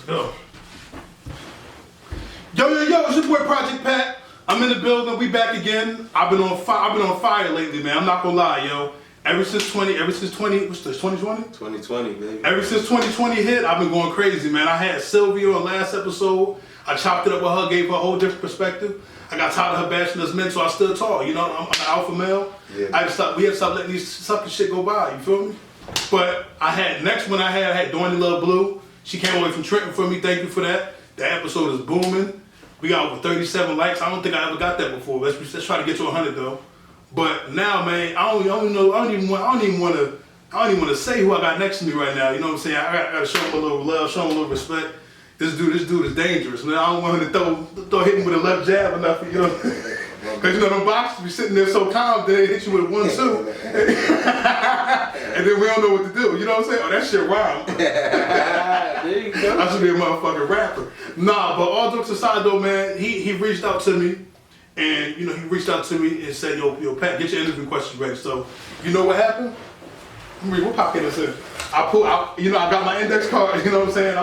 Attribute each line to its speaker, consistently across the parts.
Speaker 1: Go. Yo, it's your boy Project Pat. I'm in the building. We back again. I've been on fire lately, man. I'm not gonna lie, yo. Ever since 2020, what's this, 2020?
Speaker 2: 2020, baby.
Speaker 1: Ever since 2020 hit, I've been going crazy, man. I had Sylvia on last episode. I chopped it up with her, gave her a whole different perspective. I got tired of her bashing us men, so I stood tall. You know, I'm an alpha male. Yeah. We had to stop letting these sucker shit go by. You feel me? But I had Dorney Love Blue. She came away from Trenton for me. Thank you for that. The episode is booming. We got over 37 likes. I don't think I ever got that before. Let's try to get to 100 though. But now, man, I don't even want to say who I got next to me right now. You know what I'm saying? I gotta show him a little love, show him a little respect. This dude is dangerous, man. I don't want him to throw hit him with a left jab or nothing, you know. Because you know them boxers be sitting there so calm, then they hit you with a 1-2, and then we don't know what to do. You know what I'm saying? Oh, that shit rhyme.
Speaker 2: There you go.
Speaker 1: I should be a motherfucking rapper. Nah, but all jokes aside though, man, he reached out to me, and you know he reached out to me and said, yo, Pat, get your interview questions ready. So, you know what happened? What pocket is in? I got my index card. You know what I'm saying?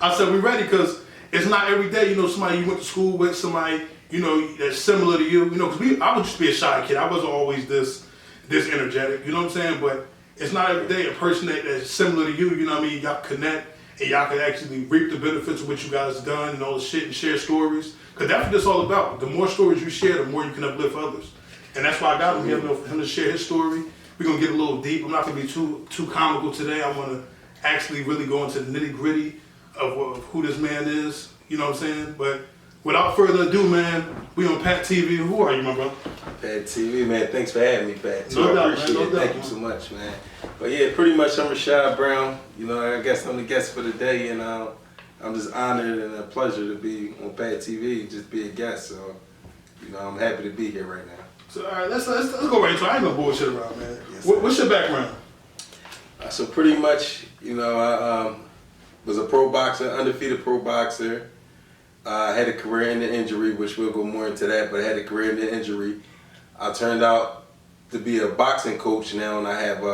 Speaker 1: I said we ready because it's not every day. You know, somebody you went to school with, somebody you know that's similar to you. You know, because I would just be a shy kid. I wasn't always this energetic. You know what I'm saying? But it's not every day a person that's similar to you. You know what I mean? Y'all connect and y'all can actually reap the benefits of what you guys done and all the shit and share stories. Because that's what it's all about. The more stories you share, the more you can uplift others. And that's why I got him here for him to share his story. We're going to get a little deep. I'm not going to be too comical today. I want to actually really go into the nitty gritty of who this man is. You know what I'm saying? But without further ado, man, we on Pat TV. Who are you, my brother?
Speaker 2: Pat TV, man. Thanks for having me, Pat.
Speaker 1: No doubt,
Speaker 2: I appreciate it. Thank you so much, man. But yeah, pretty much I'm Shad Brown. You know, I guess I'm the guest for the day, and I'm just honored and a pleasure to be on Pat TV and just be a guest. So, you know, I'm happy to be here right now.
Speaker 1: So, all right, let's go right into it. I ain't gonna bullshit around, man.
Speaker 2: Yes,
Speaker 1: What's your background?
Speaker 2: So pretty much, you know, I was a pro boxer, undefeated pro boxer. I had a career in the injury, which we'll go more into that, but I had a career in the injury. I turned out to be a boxing coach now, and I have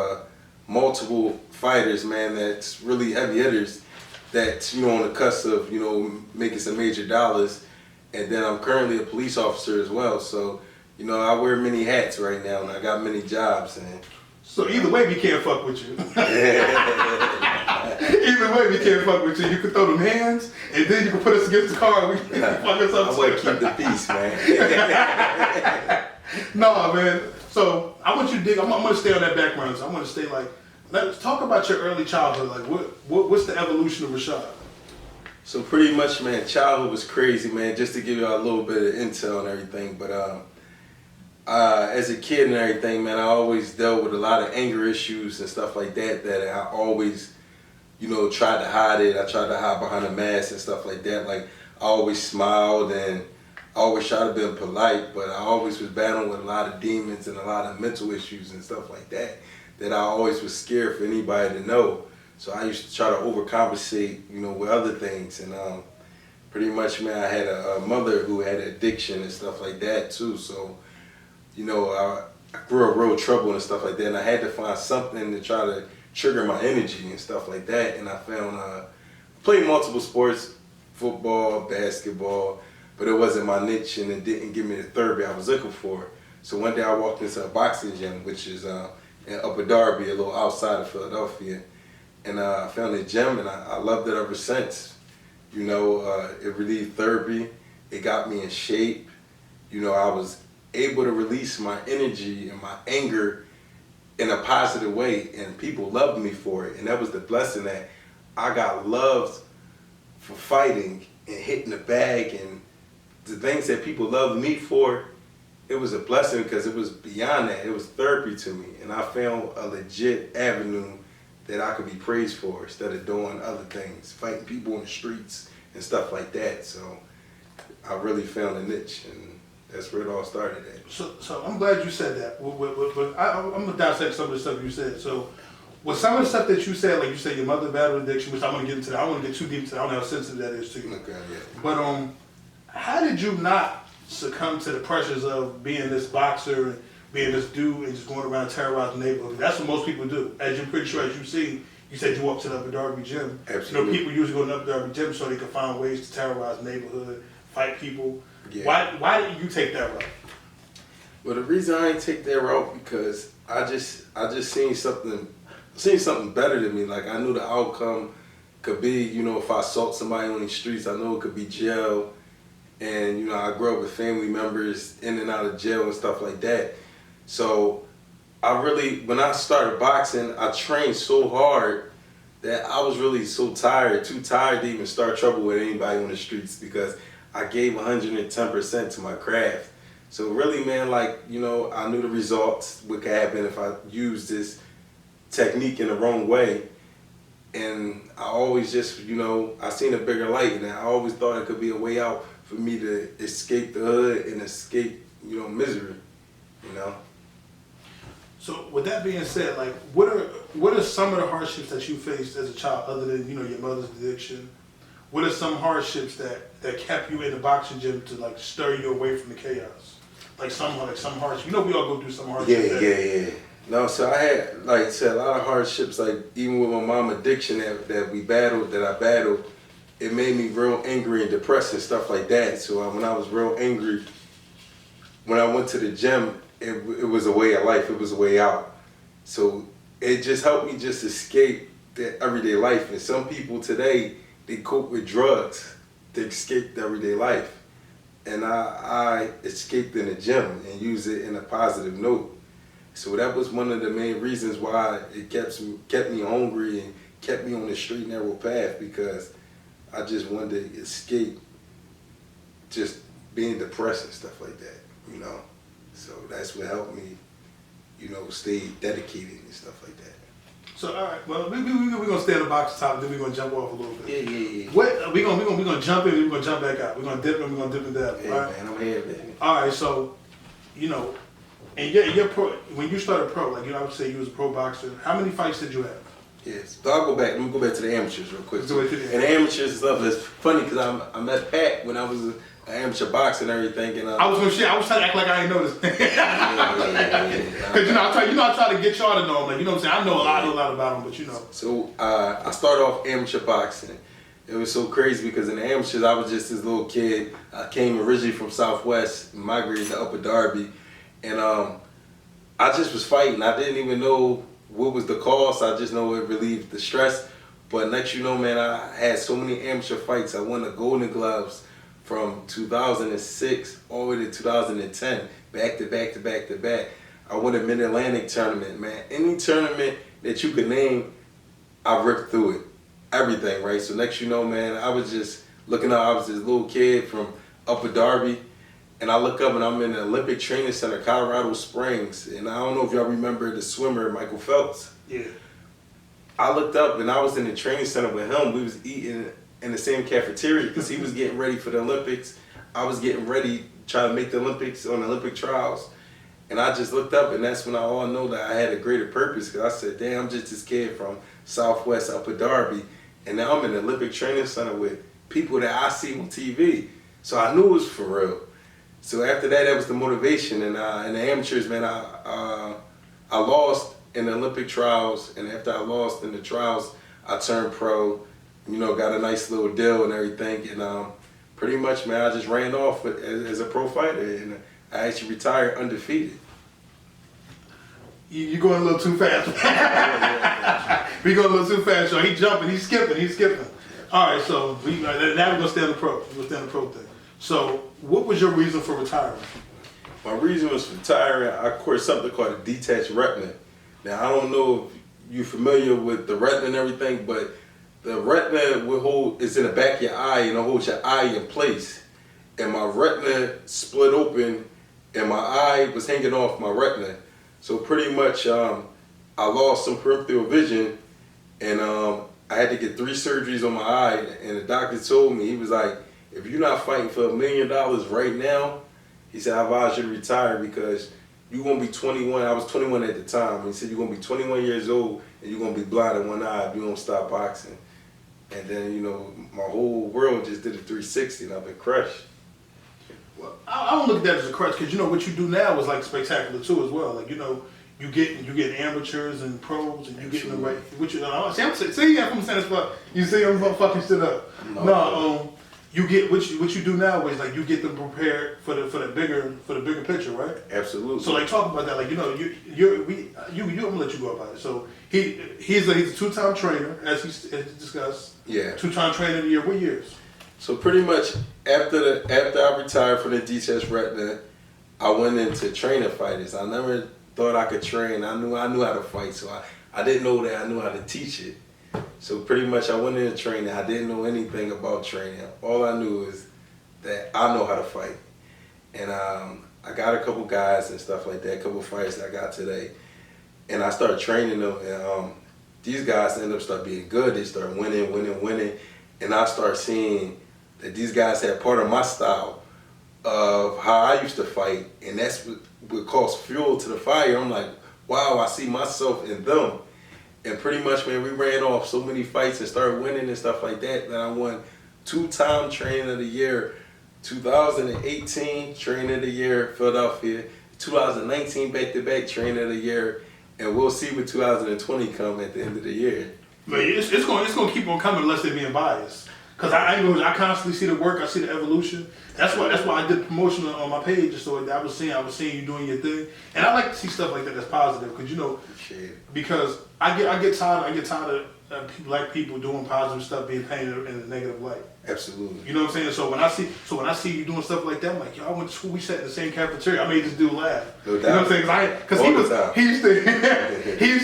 Speaker 2: multiple fighters, man, that's really heavy hitters that's, you know, on the cusp of, you know, making some major dollars. And then I'm currently a police officer as well, so you know, I wear many hats right now, and I got many jobs. And
Speaker 1: so either way, we can't fuck with you. Either way, we can't fuck with you. You can throw them hands, and then you can put us against the car, and we can fuck us up.
Speaker 2: I want to keep the peace, man.
Speaker 1: No, man. So I want you to dig. I'm going to stay on that background. So I want to stay like, let's talk about your early childhood. Like, what's the evolution of Rashad?
Speaker 2: So pretty much, man, childhood was crazy, man. Just to give you a little bit of intel and everything, but as a kid and everything, man, I always dealt with a lot of anger issues and stuff like that I always, you know, tried to hide it. I tried to hide behind a mask and stuff like that. Like, I always smiled and I always tried to be polite, but I always was battling with a lot of demons and a lot of mental issues and stuff like that I always was scared for anybody to know. So I used to try to overcompensate, you know, with other things. And pretty much, man, I had a mother who had addiction and stuff like that too. So, you know, I grew up real trouble and stuff like that, and I had to find something to try to trigger my energy and stuff like that. And I found played multiple sports, football, basketball, but it wasn't my niche, and it didn't give me the therapy I was looking for. So one day I walked into a boxing gym, which is in Upper Darby, a little outside of Philadelphia, and I found a gym, and I loved it ever since. You know, it relieved therapy, it got me in shape. You know, I was able to release my energy and my anger in a positive way, and people loved me for it. And that was the blessing, that I got loved for fighting and hitting the bag, and the things that people loved me for. It was a blessing because it was beyond that. It was therapy to me, and I found a legit avenue that I could be praised for instead of doing other things, fighting people in the streets and stuff like that. So I really found a niche, and that's where it all started at.
Speaker 1: So I'm glad you said that. I'm going to dissect some of the stuff you said. So with some of the stuff that you said, like you said, your mother battled addiction, which I want to get into that. I don't want to get too deep into that. I don't know how sensitive that is to you.
Speaker 2: Okay, yeah.
Speaker 1: But how did you not succumb to the pressures of being this boxer and being this dude and just going around terrorizing neighborhoods? That's what most people do. As you're pretty sure, as you see, You said you walked to the Upper Darby gym.
Speaker 2: Absolutely.
Speaker 1: You know, people usually go to the Upper Darby gym so they can find ways to terrorize the neighborhood, fight people.
Speaker 2: Yeah.
Speaker 1: Why didn't you take that route?
Speaker 2: Well, the reason I ain't take that route because I just seen something better than me. Like I knew the outcome could be, you know, if I assault somebody on the streets, I know it could be jail. And, you know, I grew up with family members in and out of jail and stuff like that. So when I started boxing, I trained so hard that I was really so tired, too tired to even start trouble with anybody on the streets because I gave 110% to my craft. So really, man, like, you know, I knew the results, what could happen if I used this technique in the wrong way. And I always just, you know, I seen a bigger light and I always thought it could be a way out for me to escape the hood and escape, you know, misery, you know.
Speaker 1: So with that being said, like, what are some of the hardships that you faced as a child, other than, you know, your mother's addiction? What are some hardships that kept you in the boxing gym to like stir you away from the chaos? Like some hardships. You know, we all go through some hardships.
Speaker 2: Yeah. No, so I had, like I said, a lot of hardships. Like even with my mom addiction that I battled, it made me real angry and depressed and stuff like that. So when I was real angry, when I went to the gym, it was a way of life. It was a way out. So it just helped me just escape the everyday life. And some people today, they cope with drugs to escape the everyday life. And I escaped in the gym and used it in a positive note. So that was one of the main reasons why it kept me hungry and kept me on the straight and narrow path, because I just wanted to escape just being depressed and stuff like that, you know. So that's what helped me, you know, stay dedicated and stuff like that.
Speaker 1: So all right, well, we're gonna stay on the boxing topic, then we're gonna jump off a little bit.
Speaker 2: Yeah.
Speaker 1: What we're gonna jump in, we're gonna jump back out. We're gonna dip and we're gonna dip and dab.
Speaker 2: Yeah,
Speaker 1: all right?
Speaker 2: man, I'm here, baby.
Speaker 1: All right, so, you know, and you're pro. When you started pro, like, you know, I would say you was a pro boxer. How many fights did you have?
Speaker 2: Yes, so I'll go back. Let me go back to the amateurs real quick.
Speaker 1: Let's do it to the
Speaker 2: And the amateurs stuff is funny because I met Pat when I was an amateur boxer and everything. And
Speaker 1: I was trying to act like I ain't noticed. Because you know, I try to get y'all to know him. Like, you know what I'm saying? I know a lot about him, but you know.
Speaker 2: So I started off amateur boxing. It was so crazy because in the amateurs I was just this little kid. I came originally from Southwest, migrated to Upper Darby, and I just was fighting. I didn't even know what was the cause. I just know it relieved the stress. But next you know, man, I had so many amateur fights. I won the Golden Gloves from 2006 all the way to 2010, back to back. I won a Mid-Atlantic tournament, man. Any tournament that you could name, I ripped through it. Everything, right? So next you know, man, I was just looking up. I was this little kid from Upper Darby, and I look up and I'm in the Olympic Training Center, Colorado Springs, and I don't know if y'all remember the swimmer, Michael Phelps.
Speaker 1: Yeah.
Speaker 2: I looked up and I was in the training center with him. We was eating in the same cafeteria because he was getting ready for the Olympics. I was getting ready, trying to make the Olympics on the Olympic trials. And I just looked up, and that's when I all know that I had a greater purpose, because I said, damn, I'm just this kid from Southwest Upper Darby, and now I'm in the Olympic Training Center with people that I see on TV. So I knew it was for real. So after that was the motivation. And in the amateurs, man, I lost in the Olympic trials, and after I lost in the trials, I turned pro, you know, got a nice little deal and everything, and pretty much, man, I just ran off as a pro fighter, and I actually retired undefeated.
Speaker 1: You going a little too fast. We going a little too fast, y'all. He jumping, he's skipping. All right, so now we're gonna stay on the pro. We're gonna stay on the pro thing. So, what was your reason for retiring?
Speaker 2: My reason was for retiring. I course something called a detached retina. Now I don't know if you're familiar with the retina and everything, but the retina is in the back of your eye and it holds your eye in place. And my retina split open, and my eye was hanging off my retina. So pretty much, I lost some peripheral vision, and I had to get 3 surgeries on my eye. And the doctor told me, he was like, if you're not fighting for $1 million right now, he said, I advise you to retire because you're going to be 21. I was 21 at the time. He said, you're going to be 21 years old and you're going to be blind in one eye if you don't stop boxing. And then, you know, my whole world just did a 360 and I've been crushed.
Speaker 1: Well, I don't look at that as a crutch, because you know what you do now is like spectacular too as well. Like, you know, you get amateurs and pros, and you get them right. Which see, I'm saying this, you see, I'm fucking shit up. No, you get what you do now is like you get them prepared for the bigger picture, right?
Speaker 2: Absolutely.
Speaker 1: So like talk about that, like I'm gonna let you go about it. So he's a 2-time trainer, as he discussed.
Speaker 2: Yeah.
Speaker 1: 2-time trainer of the year. What years?
Speaker 2: So pretty much after I retired from the DTS Retina, I went into training fighters. I never thought I could train. I knew how to fight, so I didn't know that I knew how to teach it. So pretty much I went into training. I didn't know anything about training. All I knew is that I know how to fight. And I got a couple guys and stuff like that, a couple fights that I got today. And I started training them, and these guys end up start being good. They start winning. And I start seeing that these guys had part of my style of how I used to fight. And that's what caused fuel to the fire. I'm like, wow, I see myself in them. And pretty much, man, we ran off so many fights and started winning and stuff like that I won 2-time trainer of the year, 2018 trainer of the year, Philadelphia, 2019 back-to-back trainer of the year, and we'll see what 2020 come at the end of the year.
Speaker 1: Man, it's going to keep on coming unless they're being biased. Cause I constantly see the work, I see the evolution. That's why I did promotion on my page, so I was seeing you doing your thing, and I like to see stuff like that that's positive, cause because I get tired of black people doing positive stuff being painted in a negative light.
Speaker 2: Absolutely.
Speaker 1: You know what I'm saying? So when I see you doing stuff like that, I'm like, yo, I went to school, we sat in the same cafeteria. I made this dude laugh.
Speaker 2: No doubt.
Speaker 1: You know what I'm saying? Cause he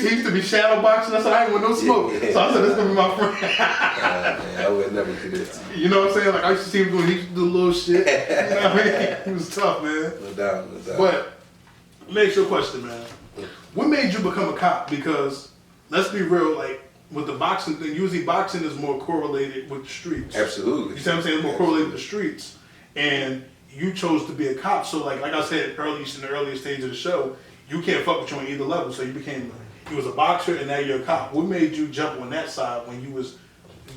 Speaker 1: used to be shadow boxing. I said I ain't want no smoke. So I said this gonna be my friend.
Speaker 2: Man, I would never do this.
Speaker 1: You know what I'm saying? Like I used to see him doing, he used to do little shit. You know what I mean? He was tough, man.
Speaker 2: No doubt.
Speaker 1: But let me ask you a question, man. What made you become a cop? Because let's be real, like with the boxing thing, usually boxing is more correlated with the streets.
Speaker 2: Absolutely.
Speaker 1: You see what I'm saying? It's more correlated with the streets. And you chose to be a cop. So like I said in the earlier stage of the show, you can't fuck with you on either level. So you was a boxer and now you're a cop. What made you jump on that side when you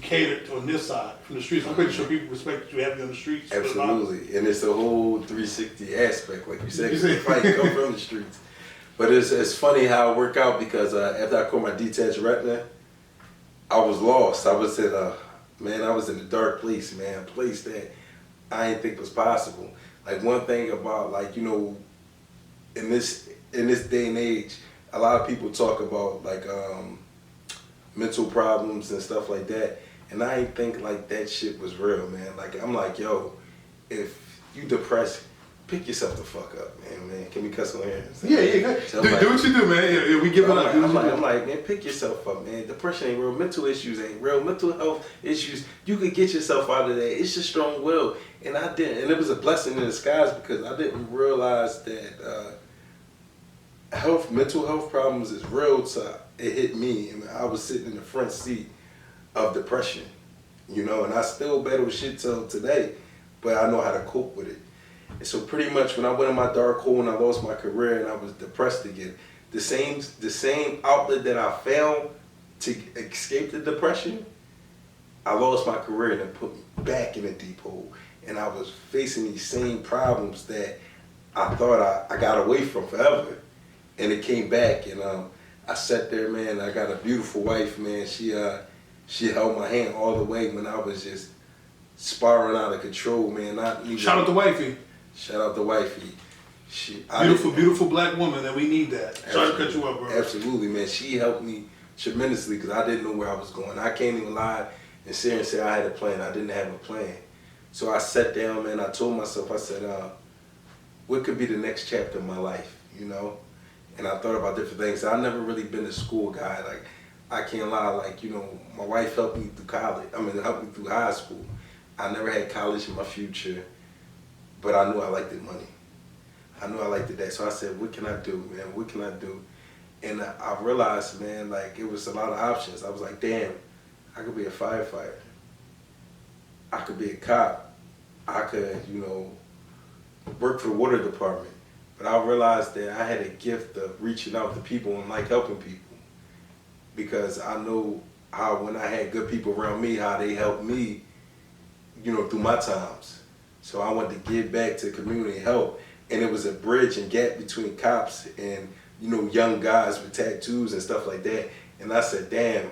Speaker 1: catered on this side from the streets? I'm pretty sure people respect you having on the streets.
Speaker 2: Absolutely. And it's a whole 360 aspect, like you said. The fight come from the streets. But it's funny how it worked out because after I caught my detached retina, I was lost. I was in a dark place, man. A place that I didn't think was possible. Like one thing about in this day and age, a lot of people talk about like mental problems and stuff like that. And I didn't think like that shit was real, man. Like I'm like, yo, if you depressed, pick yourself the fuck up, man. Can we cuss on here?
Speaker 1: Yeah. So do what you do, man. Yeah, we give it up.
Speaker 2: I'm like, man, pick yourself up, man. Depression ain't real. Mental issues ain't real. Mental health issues, you could get yourself out of that. It's just strong will. And I didn't. And it was a blessing in disguise because I didn't realize that mental health problems is real. So it hit me. And I was sitting in the front seat of depression, and I still battle shit till today, but I know how to cope with it. And so pretty much when I went in my dark hole and I lost my career and I was depressed again, the same outlet that I found to escape the depression, I lost my career and it put me back in a deep hole. And I was facing these same problems that I thought I got away from forever. And it came back and I sat there, man. I got a beautiful wife, man. She held my hand all the way when I was just spiraling out of control, man.
Speaker 1: Shout out to wifey.
Speaker 2: Shout out to wifey.
Speaker 1: Beautiful black woman, and we need that. Sorry to cut you up, bro.
Speaker 2: Absolutely, man. She helped me tremendously because I didn't know where I was going. I can't even lie and sit and say I had a plan. I didn't have a plan. So I sat down, man. I told myself, I said, what could be the next chapter of my life, And I thought about different things. I've never really been a school guy. Like, I can't lie. Like, my wife helped me through helped me through high school. I never had college in my future. But I knew I liked the money. I knew I liked that. So I said, what can I do, man? What can I do? And I realized, man, like it was a lot of options. I was like, damn, I could be a firefighter. I could be a cop. I could, work for the water department. But I realized that I had a gift of reaching out to people and like helping people. Because I know how when I had good people around me, how they helped me, through my times. So I wanted to give back to the community and help. And it was a bridge and gap between cops and young guys with tattoos and stuff like that. And I said, damn,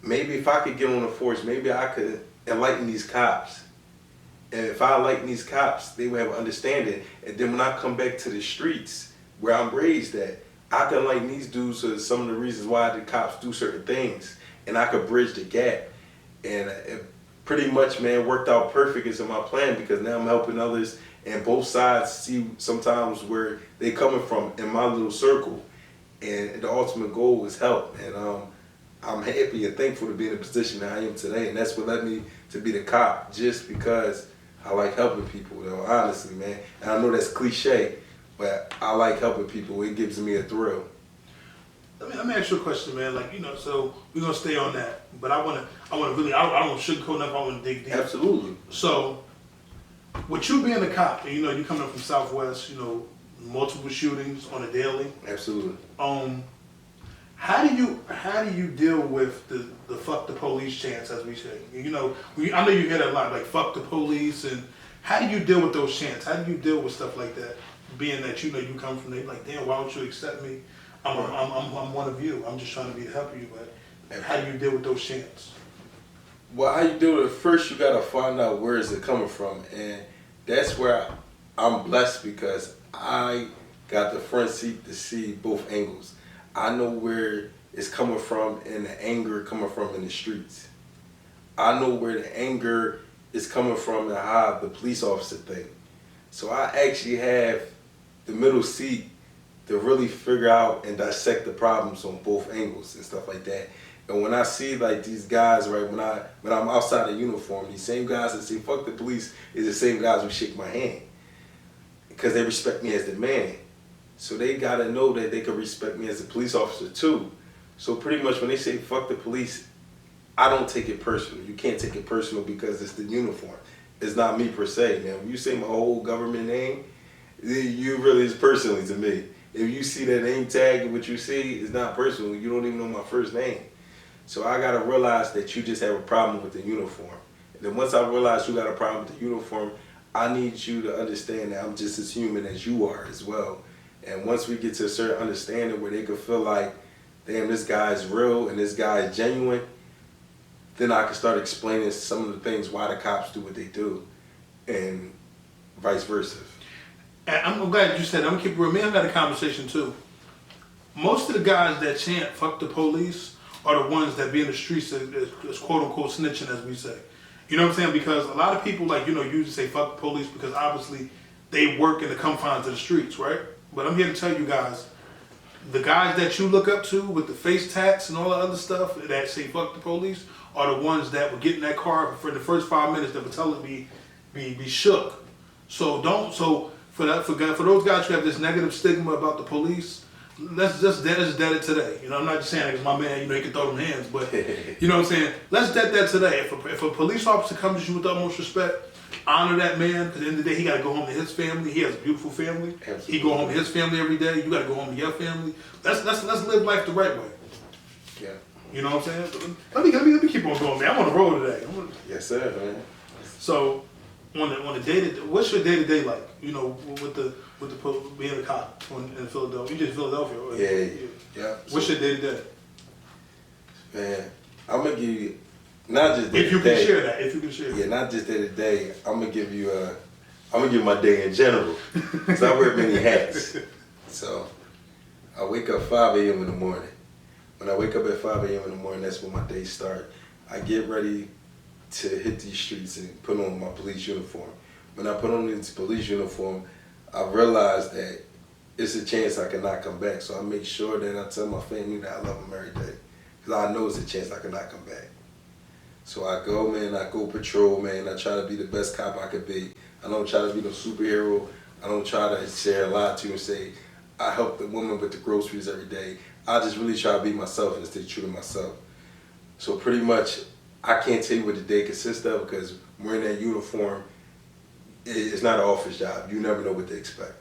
Speaker 2: maybe if I could get on the force, maybe I could enlighten these cops. And if I enlighten these cops, they would have understanding. And then when I come back to the streets where I'm raised at, I can enlighten these dudes to some of the reasons why the cops do certain things. And I could bridge the gap. And it pretty much, man, worked out perfect as in my plan, because now I'm helping others, and both sides see sometimes where they coming from in my little circle. And the ultimate goal is help. And I'm happy and thankful to be in the position that I am today. And that's what led me to be the cop, just because I like helping people, though, honestly, man. And I know that's cliche, but I like helping people. It gives me a thrill.
Speaker 1: Let me ask you a question, man. Like, so we're gonna stay on that, but I wanna really, I don't want to sugarcoat enough. I want to dig deep.
Speaker 2: Absolutely.
Speaker 1: So, with you being a cop, and you coming up from Southwest, multiple shootings on a daily.
Speaker 2: Absolutely.
Speaker 1: How do you deal with the fuck the police chants, as we say? I know you hear that a lot, like fuck the police, and how do you deal with those chants? How do you deal with stuff like that? Being that you come from there, like, damn, why don't you accept me? I'm one of you. I'm just trying to be to help you, but how do you deal with those chants?
Speaker 2: Well, how you do it? First, you gotta find out where is it coming from, and that's where I'm blessed, because I got the front seat to see both angles. I know where it's coming from and the anger coming from in the streets. I know where the anger is coming from and how the police officer think. So I actually have the middle seat to really figure out and dissect the problems on both angles and stuff like that. And when I see like these guys, right, when I'm outside of uniform, these same guys that say fuck the police is the same guys who shake my hand, because they respect me as the man. So they gotta know that they can respect me as a police officer too. So pretty much when they say fuck the police, I don't take it personal. You can't take it personal because it's the uniform. It's not me per se, man. When you say my whole government name, you really is personally to me. If you see that name tag and what you see, it's not personal. You don't even know my first name. So I gotta realize that you just have a problem with the uniform. And then once I realize you got a problem with the uniform, I need you to understand that I'm just as human as you are as well. And once we get to a certain understanding where they can feel like, damn, this guy is real and this guy is genuine, then I can start explaining some of the things why the cops do what they do, and vice versa.
Speaker 1: And I'm glad you said that. I'm gonna keep it real. Me and I had a conversation too. Most of the guys that chant "fuck the police" are the ones that be in the streets as quote unquote snitching, as we say. You know what I'm saying? Because a lot of people usually say "fuck the police" because obviously they work in the confines of the streets, right? But I'm here to tell you guys, the guys that you look up to with the face tats and all the other stuff that say "fuck the police" are the ones that would get in that car for the first 5 minutes that would tell it be shook. So for those guys who have this negative stigma about the police, let's dead it today. I'm not just saying it because my man, he can throw them hands, but you know what I'm saying? Let's dead that today. If a police officer comes to you with the utmost respect, honor that man, because at the end of the day, he got to go home to his family. He has a beautiful family. Absolutely. He go home to his family every day. You got to go home to your family. Let's live life the right way.
Speaker 2: Yeah.
Speaker 1: You know what I'm saying? Let me keep on going, man. I'm on the road today.
Speaker 2: Yes, sir, man.
Speaker 1: So, on the day to, what's your day to day like? With the being a cop in Philadelphia. You just Philadelphia, right?
Speaker 2: Yeah.
Speaker 1: What's your day to day?
Speaker 2: Man, I'm gonna give you not just day
Speaker 1: if you can share that. If you can share.
Speaker 2: Yeah, not just day to day. I'm gonna give you my day in general. So I wear many hats. So I wake up 5 a.m. in the morning. When I wake up at 5 a.m. in the morning, that's when my day starts. I get ready to hit these streets and put on my police uniform. When I put on this police uniform, I realize that it's a chance I cannot come back. So I make sure that I tell my family that I love them every day, because I know it's a chance I cannot come back. So I go, man, I go patrol, man. I try to be the best cop I could be. I don't try to be no superhero. I don't try to share a lie to you and say, I help the woman with the groceries every day. I just really try to be myself and stay true to myself. So pretty much, I can't tell you what the day consists of, because wearing that uniform, it's not an office job. You never know what to expect.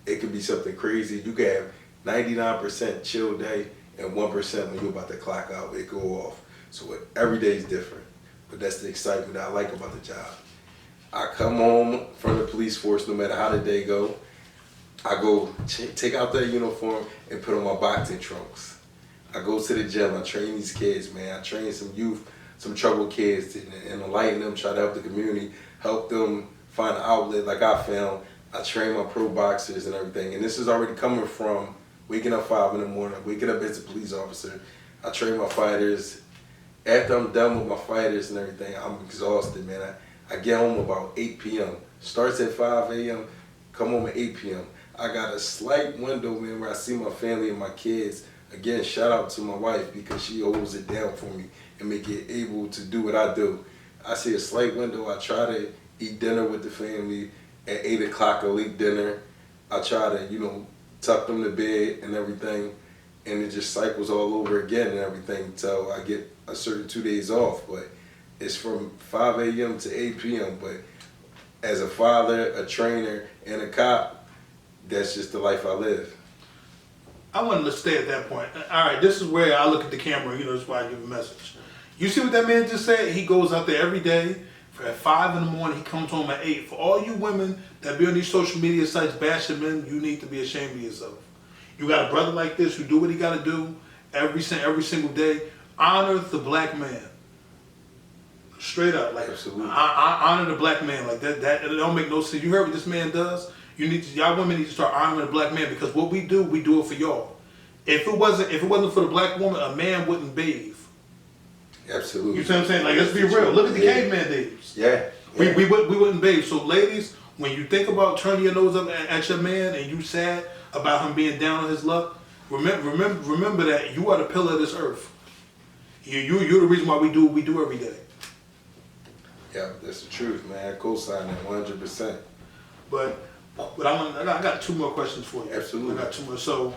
Speaker 2: It could be something crazy. You could have 99% chill day and 1% when you're about to clock out, it go off. So every day is different. But that's the excitement that I like about the job. I come home from the police force, no matter how the day go, I go take out that uniform and put on my boxing trunks. I go to the gym. I train these kids, man. I train some youth, some troubled kids, and enlighten them, try to help the community, help them find an outlet like I found. I train my pro boxers and everything. And this is already coming from waking up 5 in the morning, waking up as a police officer. I train my fighters. After I'm done with my fighters and everything, I'm exhausted, man. I get home about 8 p.m. Starts at 5 a.m., come home at 8 p.m. I got a slight window, man, where I see my family and my kids. Again, shout out to my wife because she holds it down for me and make it able to do what I do. I see a slight window. I try to eat dinner with the family. At 8 o'clock, I'll eat dinner. I try to, tuck them to bed and everything. And it just cycles all over again and everything until I get a certain 2 days off. But it's from 5 a.m. to 8 p.m. But as a father, a trainer, and a cop, that's just the life I live.
Speaker 1: I wanted to stay at that point. All right, this is where I look at the camera, that's why I give a message. You see what that man just said? He goes out there every day. At 5 in the morning, he comes home at 8. For all you women that be on these social media sites bashing men, you need to be ashamed of yourself. You got a brother like this who do what he got to do every single day. Honor the black man. Straight up, like
Speaker 2: absolutely.
Speaker 1: Honor the black man like that. That it don't make no sense. You heard what this man does. Y'all women need to start honoring the black man because what we do it for y'all. If it wasn't for the black woman, a man wouldn't bathe.
Speaker 2: Absolutely.
Speaker 1: You see what I'm saying? Like, let's be real. Look at the caveman days.
Speaker 2: Yeah.
Speaker 1: We wouldn't bathe. So, ladies, when you think about turning your nose up at your man and you sad about him being down on his luck, remember that you are the pillar of this earth. You're the reason why we do what we do every day.
Speaker 2: Yeah, that's the truth, man. I co-sign that 100%.
Speaker 1: But I got 2 more questions for you.
Speaker 2: Absolutely.
Speaker 1: I got 2 more. So,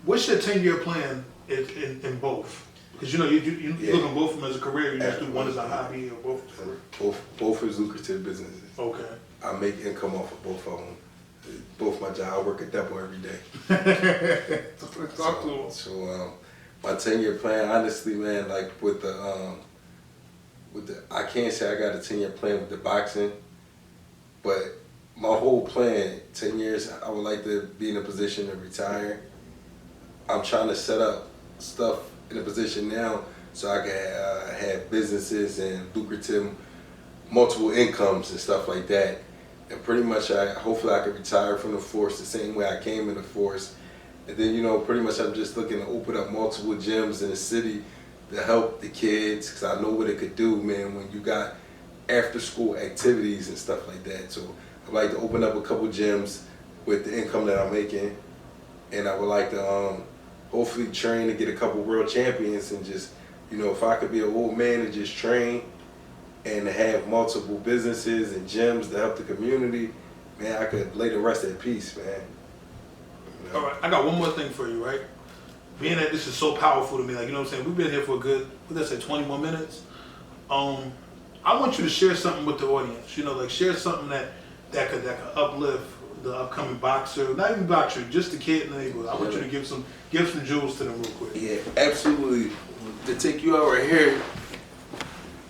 Speaker 1: what's your 10-year plan in both? Because you look at both of them as a career. You just do one as a hobby or both as a career.
Speaker 2: Both is lucrative businesses.
Speaker 1: Okay.
Speaker 2: I make income off of both of them. Both my job. I work a double every day.
Speaker 1: Talk to them.
Speaker 2: So my 10-year plan, honestly, man, like with the I can't say I got a 10-year plan with the boxing, but my whole plan, 10 years, I would like to be in a position to retire. I'm trying to set up stuff in a position now so I can have businesses and lucrative multiple incomes and stuff like that. And pretty much hopefully I can retire from the force the same way I came in the force. And then, pretty much I'm just looking to open up multiple gyms in the city to help the kids because I know what it could do, man, when you got after school activities and stuff like that. So I'd like to open up a couple gyms with the income that I'm making. And I would like to hopefully train to get a couple world champions and just, if I could be an old man and just train and have multiple businesses and gyms to help the community, man, I could lay the rest at peace, man.
Speaker 1: All right, I got one more thing for you, right? Being that this is so powerful to me, like, I'm saying, we've been here for a good, 20 more minutes. I want you to share something with the audience, share something that could uplift the upcoming boxer, not even boxer, just the kid in the neighborhood. I want you to give some jewels to them real quick.
Speaker 2: Yeah, absolutely. To take you out right here,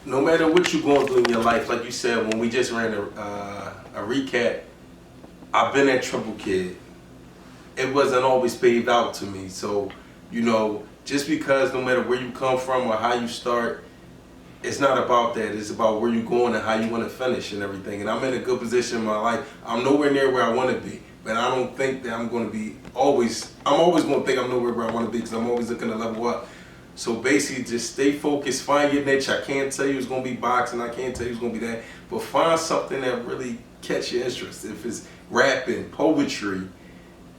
Speaker 2: no matter what you're going through in your life, like you said, when we just ran a recap, I've been that trouble kid. It wasn't always paved out to me. So, just because no matter where you come from or how you start, it's not about that. It's about where you're going and how you want to finish and everything. And I'm in a good position in my life. I'm nowhere near where I want to be. But I don't think that I'm going to be I'm always going to think I'm nowhere where I want to be because I'm always looking to level up. So basically just stay focused, find your niche. I can't tell you it's going to be boxing. I can't tell you it's going to be that. But find something that really catch your interest. If it's rapping, poetry,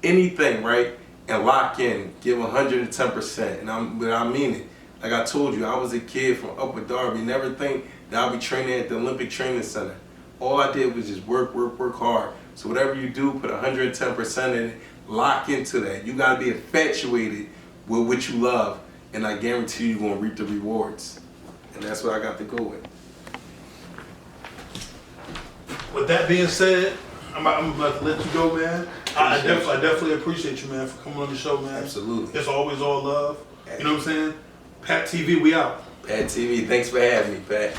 Speaker 2: anything, right? And lock in. Give 110%. But I mean it. Like I told you, I was a kid from Upper Darby. Never think that I'll be training at the Olympic Training Center. All I did was just work hard. So whatever you do, put 110% in it. Lock into that. You got to be infatuated with what you love. And I guarantee you're going to reap the rewards. And that's what I got to go with.
Speaker 1: With that being said, I'm about to let you go, man. I definitely appreciate you, man, for coming on the show, man.
Speaker 2: Absolutely.
Speaker 1: It's always all love. You know what I'm saying? Pat TV, we out.
Speaker 2: Pat TV, thanks for having me, Pat.